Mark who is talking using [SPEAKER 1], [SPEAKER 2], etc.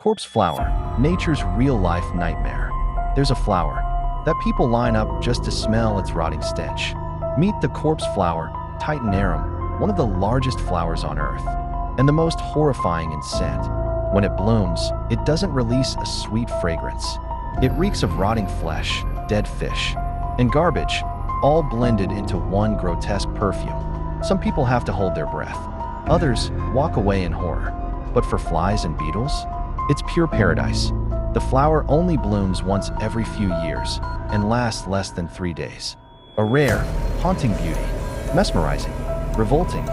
[SPEAKER 1] Corpse flower, nature's real-life nightmare. There's a flower that people line up just to smell its rotting stench. Meet the corpse flower, Titanarum, one of the largest flowers on Earth, and the most horrifying in scent. When it blooms, it doesn't release a sweet fragrance. It reeks of rotting flesh, dead fish, and garbage, all blended into one grotesque perfume. Some people have to hold their breath. Others walk away in horror. But for flies and beetles, it's pure paradise. The flower only blooms once every few years and lasts less than 3 days. A rare, haunting beauty, mesmerizing, revolting,